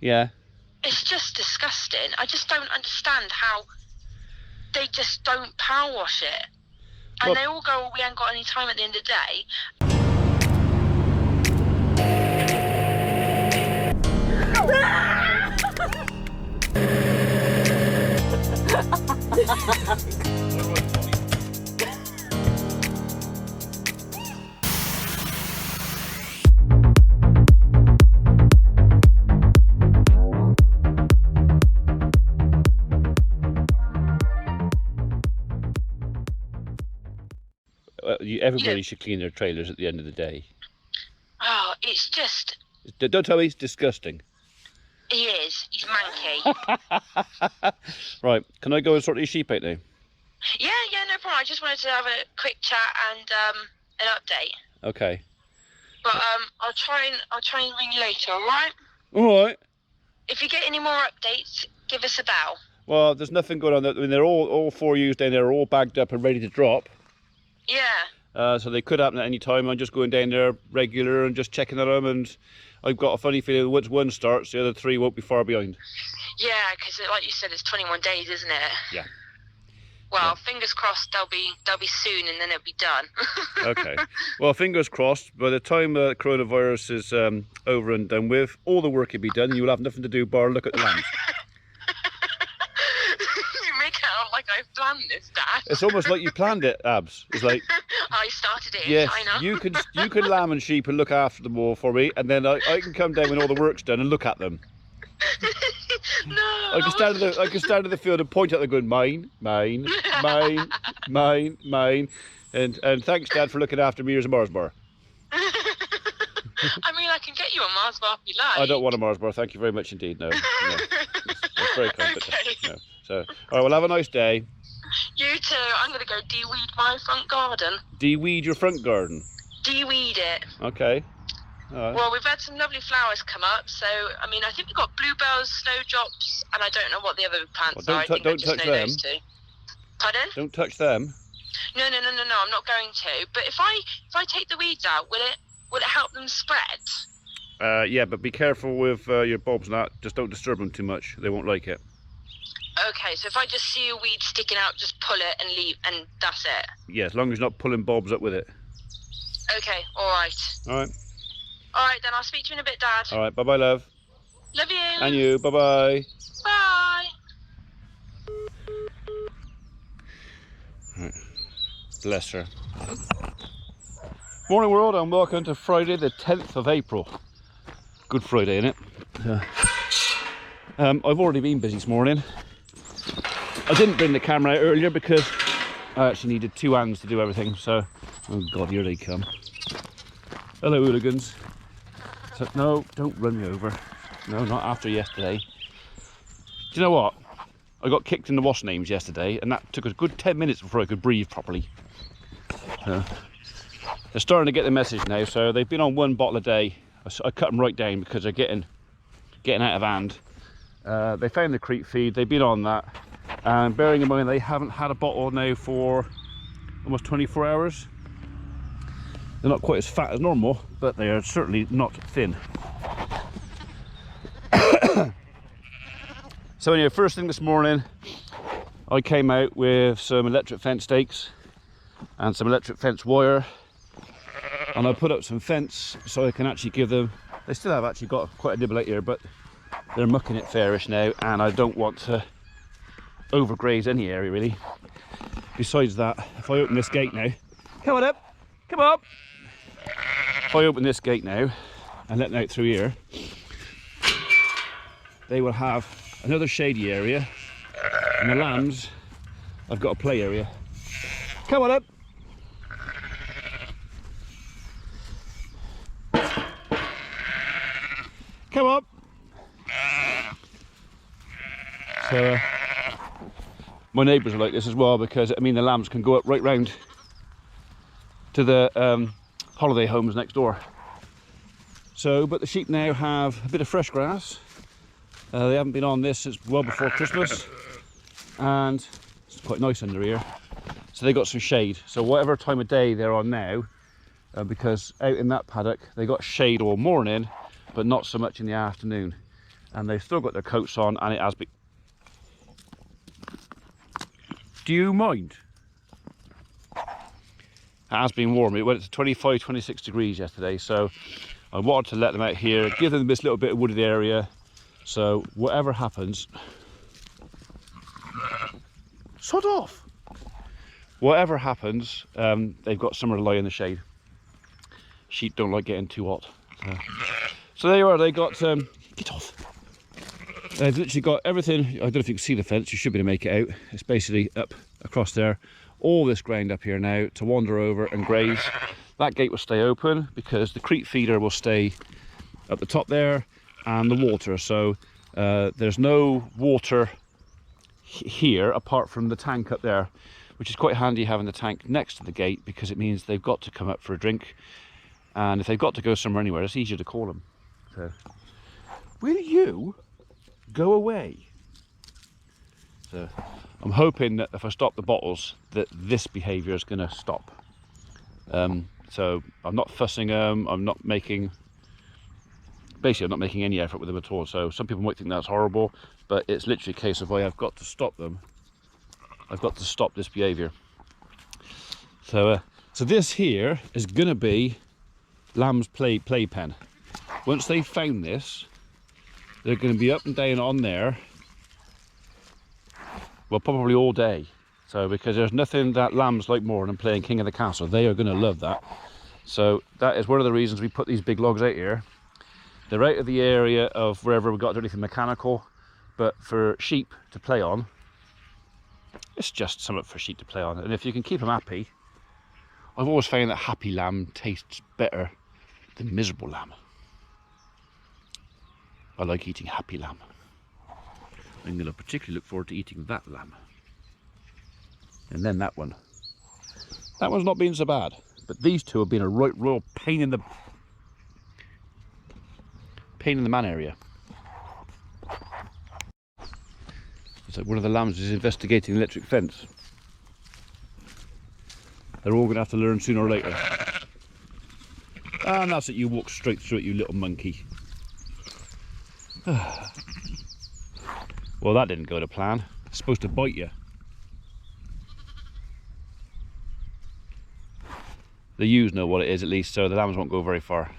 Yeah. It's just disgusting. I just don't understand how they just don't power wash it. And they all go, well, we ain't got any time at the end of the day. Everybody should clean their trailers at the end of the day. Oh, it's just... Don't tell me it's disgusting. He is. He's manky. Right, can I go and sort these sheep out now? Yeah, no problem. I just wanted to have a quick chat and an update. Okay. But I'll try and ring you later, alright? Alright. If you get any more updates, give us a bell. Well, there's nothing going on. I mean, they're all 4 ewes down there are all bagged up and ready to drop. Yeah. So they could happen at any time. I'm just going down there regular and just checking on them, and I've got a funny feeling once one starts, the other 3 won't be far behind. Yeah, because like you said, it's 21 days, isn't it? Yeah. Well, yeah. Fingers crossed they'll be soon, and then it'll be done. Okay. Well, fingers crossed. By the time coronavirus is over and done with, all the work will be done, and you'll have nothing to do bar look at the lambs. You make it out like I've planned this, Dad. It's almost like you planned it, Abs. It's like I started it in yes, China. you can lamb and sheep and look after them all for me, and then I can come down when all the work's done and look at them. No. I can stand in the field and point at them going, mine, mine, mine, mine, mine, and thanks, Dad, for looking after me. Here's a Mars bar. I mean, I can get you a Mars bar if you like. I don't want a Mars bar, thank you very much indeed. No, that's very kind. Okay. No. So, all right, well, have a nice day. You too. I'm going to go de-weed my front garden. De-weed your front garden? De-weed it. Okay. Right. Well, we've had some lovely flowers come up, so I mean, I think we've got bluebells, snowdrops, and I don't know what the other plants are. I think I just know those two. Pardon? Don't touch them. No. I'm not going to. But if I take the weeds out, will it help them spread? Yeah, but be careful with your bulbs and that. Just don't disturb them too much. They won't like it. Okay, so if I just see a weed sticking out, just pull it and leave, and that's it. Yeah, as long as you're not pulling bulbs up with it. Okay, all right. All right. All right, then I'll speak to you in a bit, Dad. All right, bye-bye, love. Love you. And you, bye-bye. Bye. Right. Bless her. Morning, world, and welcome to Friday, the 10th of April. Good Friday, innit? I've already been busy this morning. I didn't bring the camera out earlier because I actually needed 2 hands to do everything, so... Oh, God, here they come. Hello, hooligans. So, no, don't run me over. No, not after yesterday. Do you know what? I got kicked in the wash names yesterday, and that took a good 10 minutes before I could breathe properly. They're starting to get the message now, so they've been on 1 bottle a day. I cut them right down because they're getting out of hand. They found the creek feed, they've been on that, and bearing in mind they haven't had a bottle now for almost 24 hours. They're not quite as fat as normal, but they are certainly not thin. So anyway, first thing this morning, I came out with some electric fence stakes and some electric fence wire, and I put up some fence so I can actually give them, they still have actually got quite a nibble out here, but they're mucking it fairish now, and I don't want to overgraze any area really. Besides that, if I open this gate now, come on up, come up. If I open this gate now and let them out through here, they will have another shady area, and the lambs, I've got a play area. Come on up. Come up. So my neighbours are like this as well, because I mean the lambs can go up right round to the holiday homes next door. So, but the sheep now have a bit of fresh grass. They haven't been on this since well before Christmas, and it's quite nice under here. So they got some shade. So whatever time of day they're on now, because out in that paddock they got shade all morning, but not so much in the afternoon. and they've still got their coats on, and it has been... Do you mind? It has been warm. It went to 25, 26 degrees yesterday, so I wanted to let them out here, give them this little bit of wooded area, so whatever happens... Sod off! Whatever happens, they've got somewhere to lie in the shade. Sheep don't like getting too hot. So there you are, they got... get off! They've literally got everything. I don't know if you can see the fence, you should be able to make it out. It's basically up across there. All this ground up here now to wander over and graze. That gate will stay open because the creek feeder will stay at the top there, and the water. So there's no water here apart from the tank up there, which is quite handy having the tank next to the gate, because it means they've got to come up for a drink, and if they've got to go somewhere anywhere, it's easier to call them. So, will you go away? So I'm hoping that if I stop the bottles, that this behaviour is going to stop. So I'm not fussing them, I'm not making any effort with them at all. So some people might think that's horrible, but it's literally a case of I have got to stop them. I've got to stop this behaviour. So this here is going to be lamb's playpen. Once they've found this, they're going to be up and down on there, well, probably all day. So because there's nothing that lambs like more than playing King of the Castle. They are going to love that. So that is one of the reasons we put these big logs out here. They're out of the area of wherever we've got to do anything mechanical, but for sheep to play on, it's just something for sheep to play on. And if you can keep them happy, I've always found that happy lamb tastes better than miserable lamb. I like eating happy lamb. I'm going to particularly look forward to eating that lamb. And then that one. That one's not been so bad, but these two have been a right royal pain in the man area. It's like one of the lambs is investigating the electric fence. They're all going to have to learn sooner or later. And that's it, you walk straight through it, you little monkey. Well, that didn't go to plan. It's supposed to bite you. The ewes know what it is at least, so the lambs won't go very far.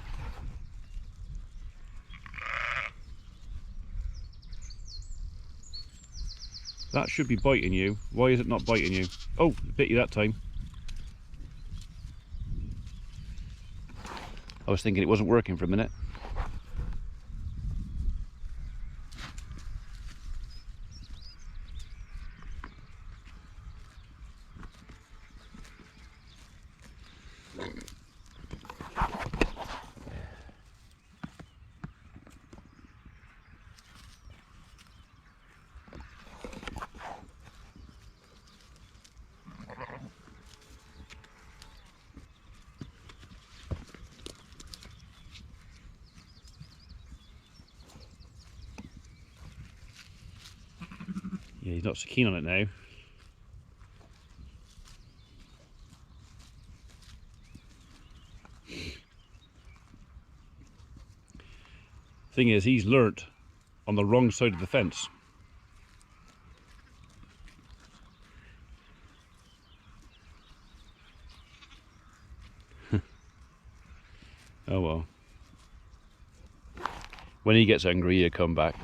That should be biting you. Why is it not biting you? Oh, it bit you that time. I was thinking it wasn't working for a minute. Yeah, he's not so keen on it now. Thing is, he's learnt on the wrong side of the fence. Oh well. When he gets angry, he'll come back.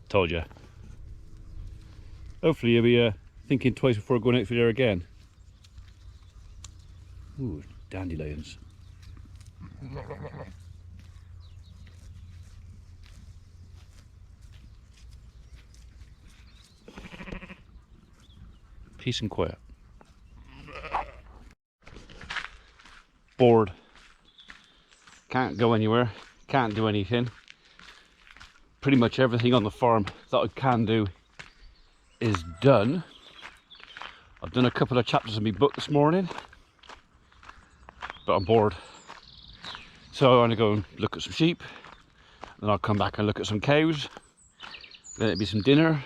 Told you. Hopefully you'll be thinking twice before going out for there again. Ooh, dandelions. Peace and quiet. Bored. Can't go anywhere. Can't do anything. Pretty much everything on the farm that I can do is done. I've done a couple of chapters of my book this morning, but I'm bored. So I'm going to go and look at some sheep, then I'll come back and look at some cows, then it'll be some dinner,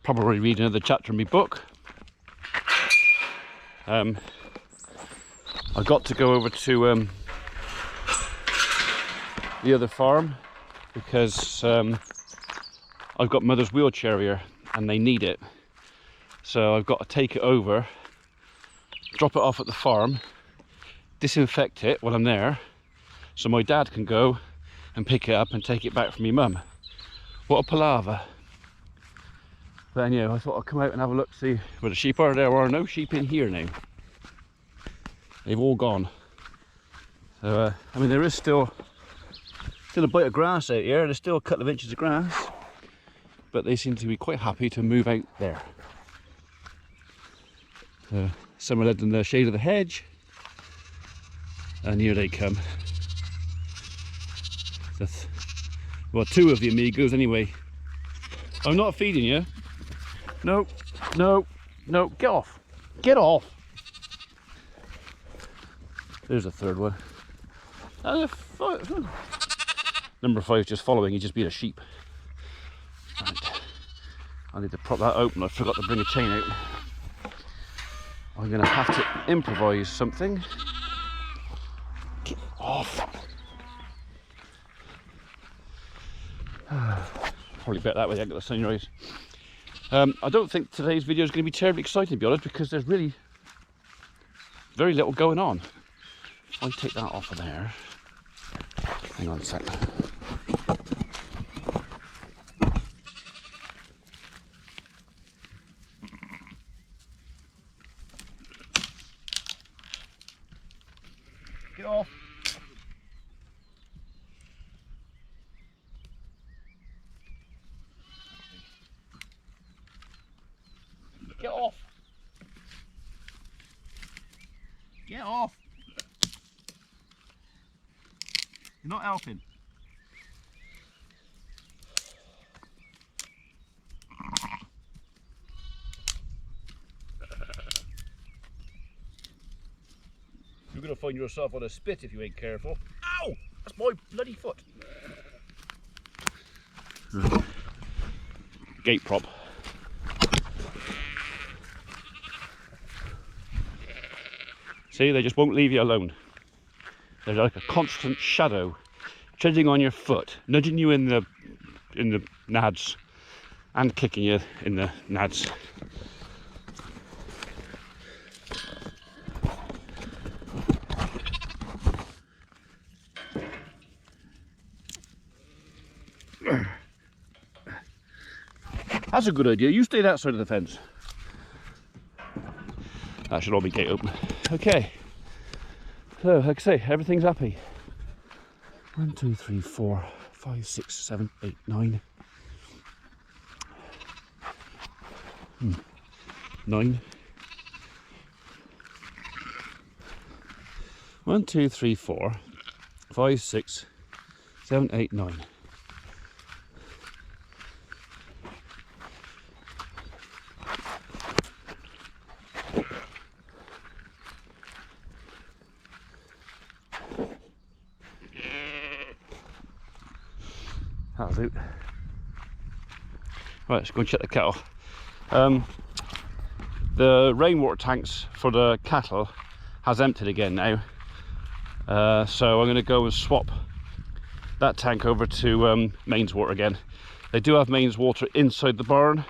probably read another chapter of my book, I got to go over to the other farm because I've got mother's wheelchair here and they need it. So I've got to take it over, drop it off at the farm, disinfect it while I'm there, so my dad can go and pick it up and take it back from my mum. What a palaver. But anyway, I thought I'd come out and have a look, see where the sheep are. There are no sheep in here now. They've all gone. So, I mean, there is still a bit of grass out here. There's still a couple of inches of grass, but they seem to be quite happy to move out there. So, some are led in the shade of the hedge, and here they come. Well, two of the amigos anyway. I'm not feeding you. No, no, no, get off. Get off. There's a third one. Number 5 just following, he's just being a sheep. Right. I need to prop that open, I forgot to bring a chain out. I'm going to have to improvise something. Get off. Probably better that way, I get the sunrise. I don't think today's video is going to be terribly exciting, to be honest, because there's really very little going on. If I take that off of there, hang on a sec. Get off. Get off. Get off. You're not helping. You're going to find yourself on a spit if you ain't careful. Ow! That's my bloody foot. Gate prop. See, they just won't leave you alone. They're like a constant shadow, treading on your foot, nudging you in the nads, and kicking you in the nads. That's a good idea. You stay that side of the fence. That should all be gate open. Okay. So, like I say, everything's happy. 1, 2, 3, 4, 5, 6, 7, 8, 9. 9. 1, 2, 3, 4, 5, 6, 7, 8, 9. That'll do. Right, let's go and check the cattle. The rainwater tanks for the cattle has emptied again now. So I'm going to go and swap that tank over to mains water again. They do have mains water inside the barn,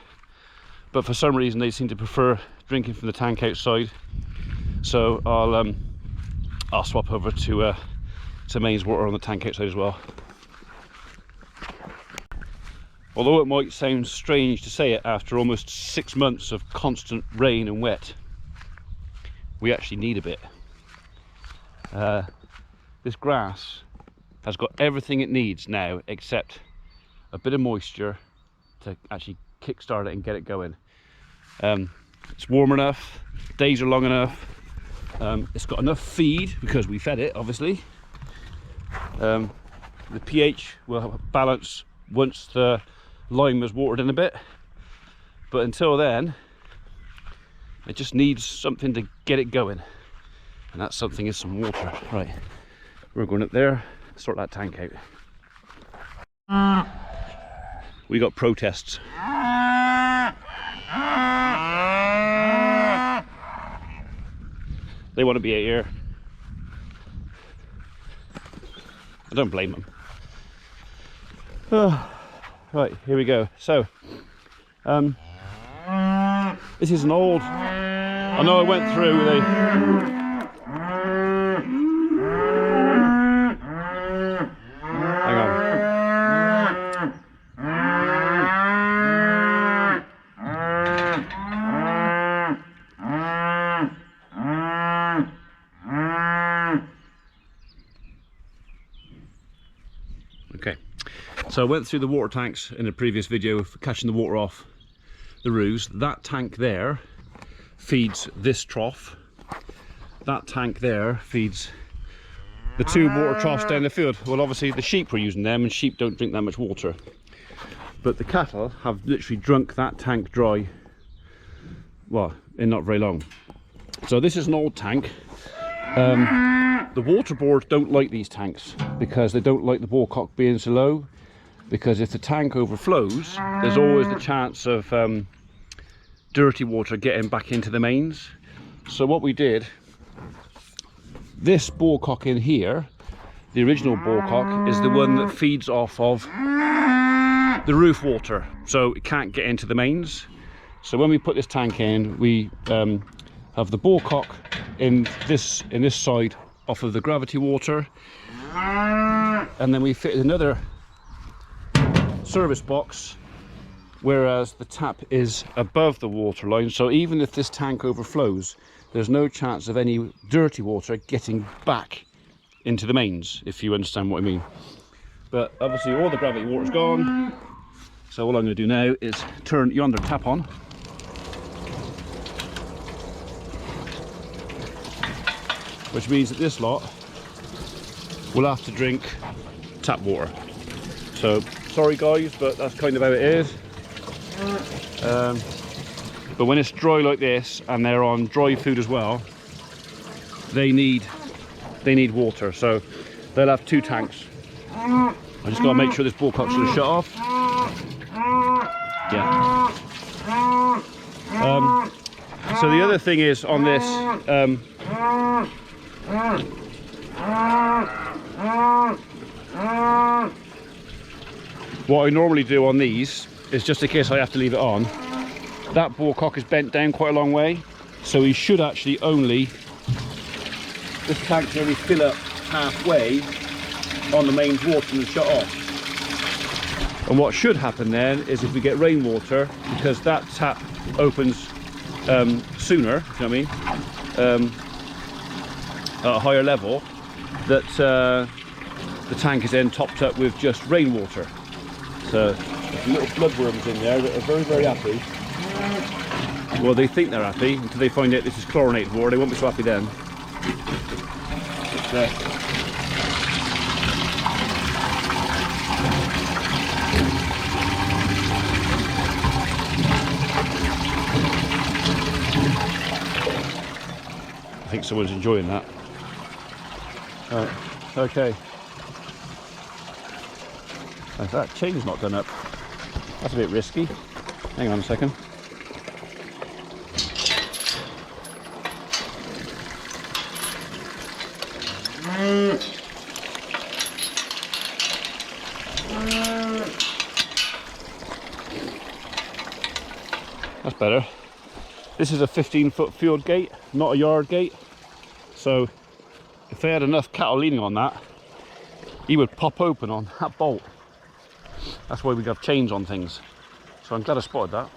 but for some reason they seem to prefer drinking from the tank outside. So I'll swap over to mains water on the tank outside as well. Although it might sound strange to say it, after almost 6 months of constant rain and wet, we actually need a bit. This grass has got everything it needs now except a bit of moisture to actually kickstart it and get it going. It's warm enough, days are long enough, it's got enough feed because we fed it obviously. The pH will balance once the lime was watered in a bit, but until then it just needs something to get it going, and that something is some water. Right, we're going up there, sort that tank out. We got protests. They want to be here. I don't blame them. Right, here we go. So, this is an old. I know I went through the. Hang on. Okay, so I went through the water tanks in a previous video for catching the water off the roos. That tank there feeds this trough. That tank there feeds the 2 water troughs down the field. Well, obviously the sheep were using them, and sheep don't drink that much water. But the cattle have literally drunk that tank dry, well, in not very long. So this is an old tank. The water board don't like these tanks because they don't like the borecock being so low, because if the tank overflows, there's always the chance of dirty water getting back into the mains. So what we did, this borecock in here, the original borecock, is the one that feeds off of the roof water, so it can't get into the mains. So when we put this tank in, we have the borecock in this side off of the gravity water, and then we fit another service box, whereas the tap is above the water line, so even if this tank overflows, there's no chance of any dirty water getting back into the mains, if you understand what I mean. But obviously all the gravity water's gone, so all I'm going to do now is turn yonder tap on. Which means that this lot will have to drink tap water. So sorry guys, but that's kind of how it is. But when it's dry like this, and they're on dry food as well, they need water. So they'll have 2 tanks. I just got to make sure this borecock's going to shut off. Yeah. So the other thing is on this. What I normally do on these is, just in case I have to leave it on, that borecock is bent down quite a long way, so he should actually only, this tank can only fill up halfway on the mains water and shut off. And what should happen then is, if we get rainwater, because that tap opens sooner, you know what I mean, at a higher level, that the tank is then topped up with just rainwater. So there's little bloodworms in there that are very, very happy. Well, they think they're happy until they find out this is chlorinated water. They won't be so happy then. I think someone's enjoying that. Right, okay. That chain's not done up. That's a bit risky. Hang on a second. That's better. This is a 15-foot field gate, not a yard gate. So if they had enough cattle leaning on that, he would pop open on that bolt. That's why we have chains on things. So I'm glad I spotted that.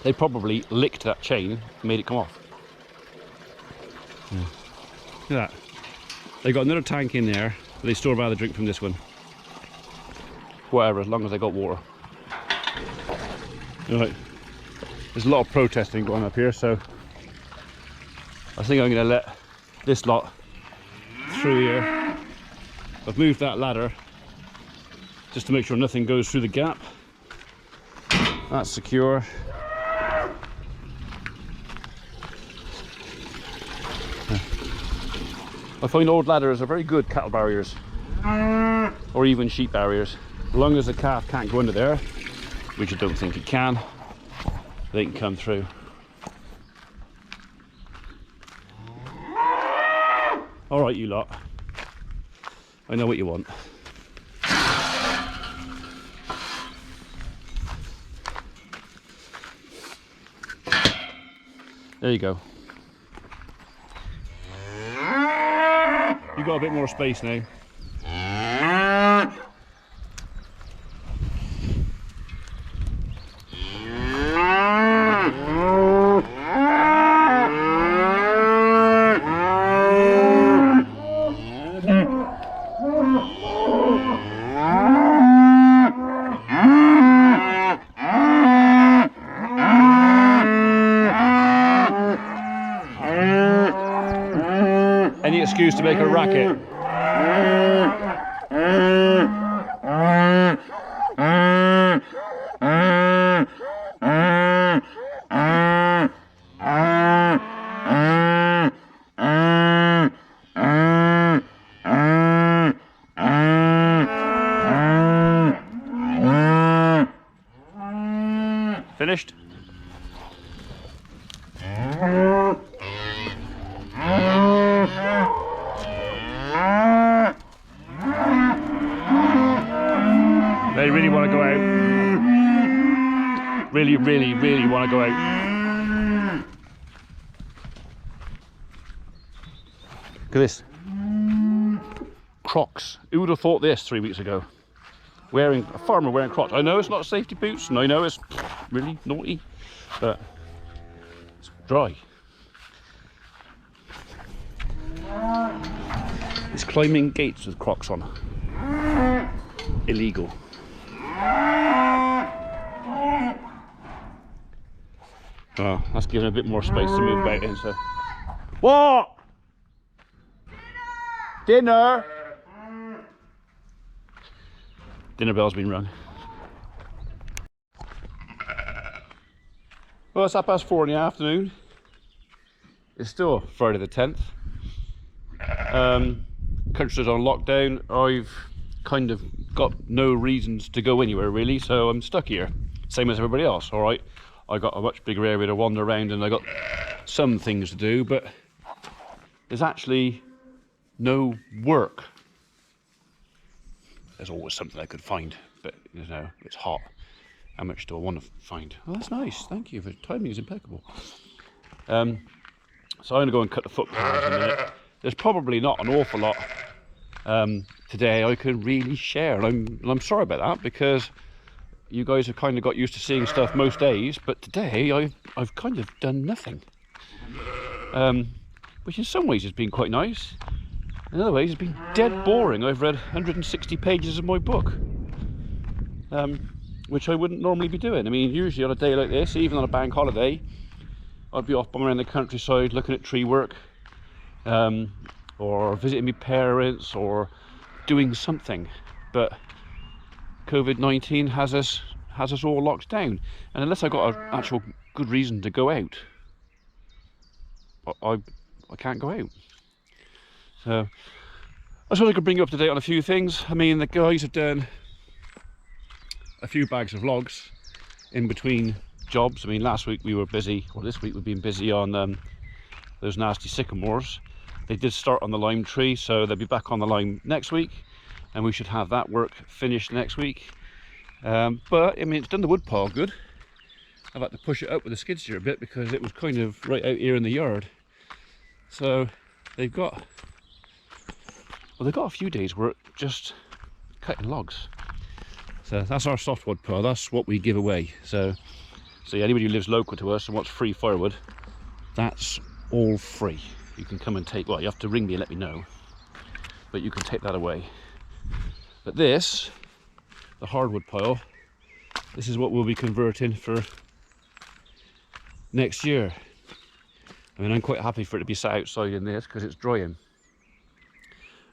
They probably licked that chain and made it come off. Yeah. Look at that. They got another tank in there, but they still rather drink from this one. Whatever, as long as they got water. Right. There's a lot of protesting going up here, so I think I'm going to let this lot through here. I've moved that ladder just to make sure nothing goes through the gap. That's secure. I find old ladders are very good cattle barriers, or even sheep barriers. As long as the calf can't go under there, which I don't think it can, they can come through. All right, you lot. I know what you want. There you go. You got a bit more space now. Any excuse to make a racket. Finished? They really want to go out. Really, really, really want to go out. Look at this. Crocs. Who would have thought this 3 weeks ago? A farmer wearing Crocs. I know it's not safety boots, and I know it's really naughty, but it's dry. It's climbing gates with Crocs on. Illegal. Oh, that's giving a bit more space to move about in, so. What? Dinner! Dinner bell's been rung. Well, it's 4:30 in the afternoon. It's still Friday the 10th. Country's on lockdown. I've kind of got no reasons to go anywhere really, so I'm stuck here. Same as everybody else, all right? I got a much bigger area to wander around and I got some things to do, but there's actually no work. There's always something I could find, but you know, it's hot. How much do I want to find? Oh, that's nice. Thank you. The timing is impeccable. So I'm going to go and cut the footpaths in a minute. There's probably not an awful lot today I can really share, and I'm sorry about that, because you guys have kind of got used to seeing stuff most days, but today I've kind of done nothing, which in some ways has been quite nice. In other ways, it's been dead boring. I've read 160 pages of my book, which I wouldn't normally be doing. I mean, usually on a day like this, even on a bank holiday, I'd be off around the countryside looking at tree work, or visiting my parents, or doing something. But COVID-19 has us all locked down, and unless I got an actual good reason to go out, I can't go out. So I suppose I could bring you up to date on a few things. I mean, the guys have done a few bags of logs in between jobs. I mean, last week we were busy, or this week we've been busy on those nasty sycamores. They did start on the lime tree, so they'll be back on the lime next week, and we should have that work finished next week. But I mean, it's done the wood pile good. I've had to push it up with the skid steer a bit because it was kind of right out here in the yard. So they've got a few days work just cutting logs. So that's our softwood pile. That's what we give away. So yeah, anybody who lives local to us and wants free firewood, that's all free. You can come and take, well, you have to ring me and let me know, but you can take that away. But this, the hardwood pile, this is what we'll be converting for next year. I mean, I'm quite happy for it to be sat outside in this because it's drying.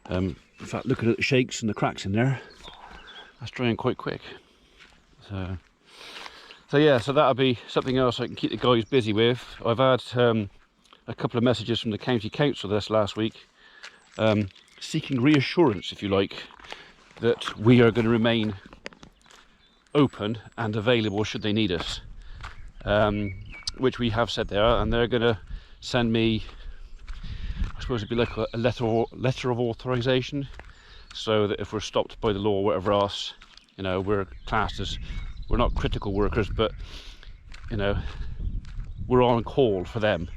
In fact, looking at the shakes and the cracks in there, that's drying quite quick. So yeah, so that'll be something else I can keep the guys busy with. I've had a couple of messages from the county council this last week, seeking reassurance, if you like, that we are going to remain open and available should they need us, which we have said they are, and they're going to send me supposed to be like a letter of authorization, so that if we're stopped by the law or whatever else, you know, we're classed as, we're not critical workers, but you know, we're on call for them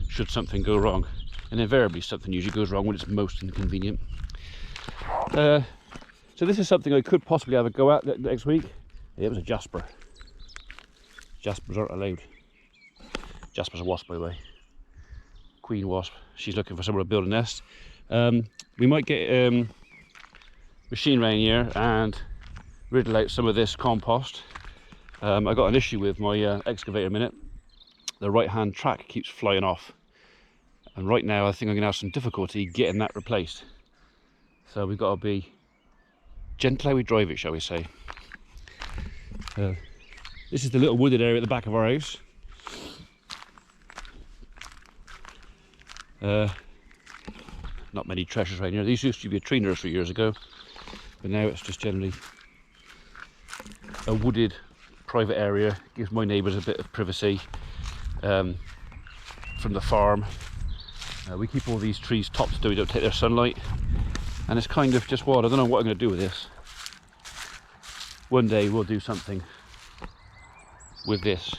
should something go wrong. And invariably something usually goes wrong when it's most inconvenient. So this is something I could possibly have a go at next week. It was a jasper. Jaspers aren't allowed. Jasper's a wasp, by the way. Queen wasp. She's looking for somewhere to build a nest. We might get machinery in here and riddle out some of this compost. I got an issue with my excavator a minute. The right hand track keeps flying off, and right now I think I'm going to have some difficulty getting that replaced. So we've got to be gentle how we drive it, shall we say. This is the little wooded area at the back of our house. Not many treasures right here. These used to be a tree nursery years ago, but now it's just generally a wooded private area. Gives my neighbours a bit of privacy from the farm. We keep all these trees topped so we don't take their sunlight, and it's kind of just what I don't know what I'm going to do with this. One day we'll do something with this.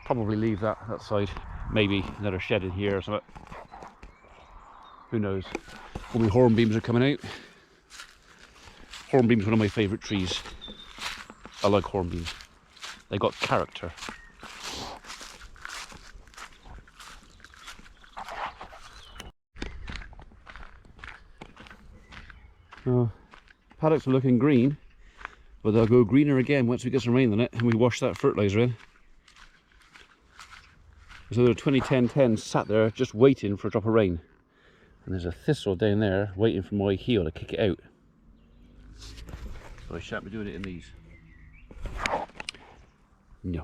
Probably leave that side. Maybe another shed in here or something. Who knows? All my hornbeams are coming out. Hornbeam's one of my favourite trees. I like hornbeams. They got character. Paddocks are looking green, but they'll go greener again once we get some rain on it and we wash that fertiliser in. So the 2010 sat there just waiting for a drop of rain, and there's a thistle down there waiting for my heel to kick it out. But I shan't be doing it in these. No.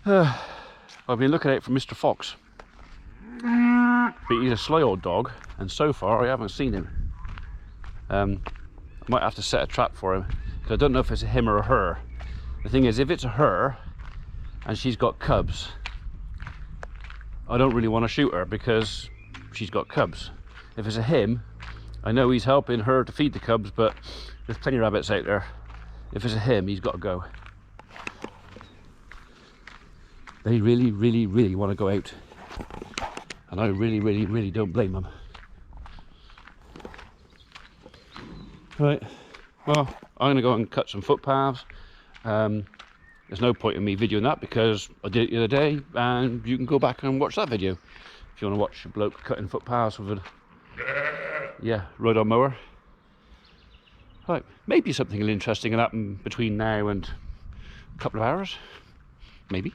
I've been looking out for Mr. Fox, but he's a sly old dog, and so far I haven't seen him. I might have to set a trap for him, because I don't know if it's a him or a her. The thing is, if it's a her and she's got cubs, I don't really want to shoot her because she's got cubs. If it's a him, I know he's helping her to feed the cubs, but there's plenty of rabbits out there. If it's a him, he's got to go. They really, really, really want to go out, and I really, really, really don't blame them. Right, well, I'm going to go and cut some footpaths. There's no point in me videoing that because I did it the other day, and you can go back and watch that video if you want to watch a bloke cutting footpaths with a ride-on mower. Right, maybe something interesting will happen between now and a couple of hours, maybe.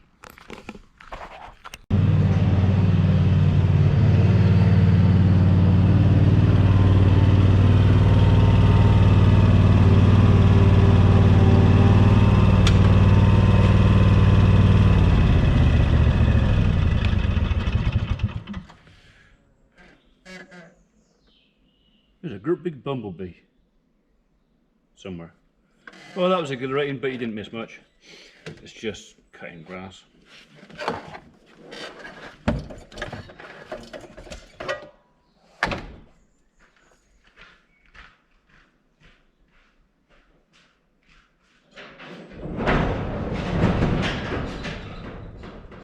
There's a great big bumblebee somewhere. Well, that was a good rating, but you didn't miss much. It's just cutting grass.